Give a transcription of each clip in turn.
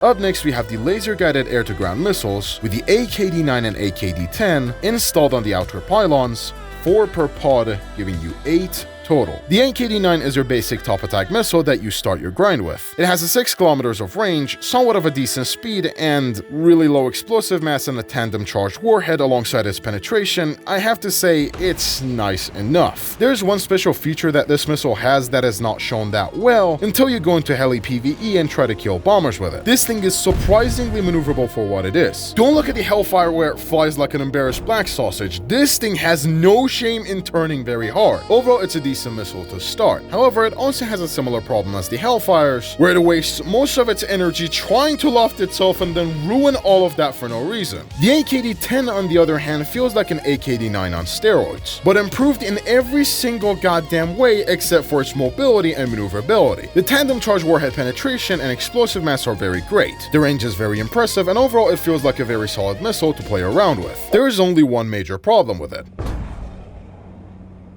Up next, we have the laser-guided air-to-ground missiles with the AKD-9 and AKD-10 installed on the outer pylons, 4 per pod, giving you 8 total. The AKD-9 is your basic top attack missile that you start your grind with. It has a 6 kilometers of range, somewhat of a decent speed, and really low explosive mass and a tandem charged warhead alongside its penetration. I have to say, it's nice enough. There's one special feature that this missile has that is not shown that well until you go into heli PvE and try to kill bombers with it. This thing is surprisingly maneuverable for what it is. Don't look at the Hellfire where it flies like an embarrassed black sausage. This thing has no shame in turning very hard. Overall, it's a decent missile to start. However, it also has a similar problem as the Hellfires, where it wastes most of its energy trying to loft itself and then ruin all of that for no reason. The AKD-10, on the other hand, feels like an AKD-9 on steroids, but improved in every single goddamn way except for its mobility and maneuverability. The tandem charge warhead penetration and explosive mass are very great. The range is very impressive, and overall it feels like a very solid missile to play around with. There is only one major problem with it.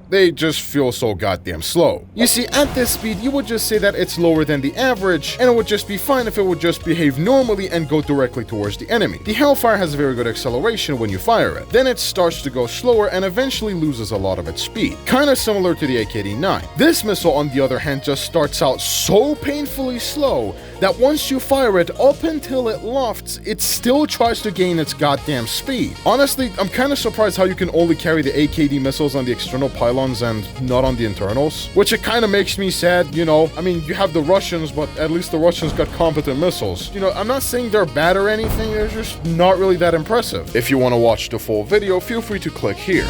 They just feel so goddamn slow. You see, at this speed, you would just say that it's lower than the average, and it would just be fine if it would just behave normally and go directly towards the enemy. The Hellfire has a very good acceleration when you fire it. Then it starts to go slower and eventually loses a lot of its speed. Kinda similar to the AKD-9. This missile, on the other hand, just starts out so painfully slow that once you fire it, up until it lofts, it still tries to gain its goddamn speed. Honestly, I'm kinda surprised how you can only carry the AKD missiles on the external pylons and not on the internals, which it kind of makes me sad, you know. I mean, you have the Russians, but at least the Russians got competent missiles. You know, I'm not saying they're bad or anything, they're just not really that impressive. If you want to watch the full video, feel free to click here.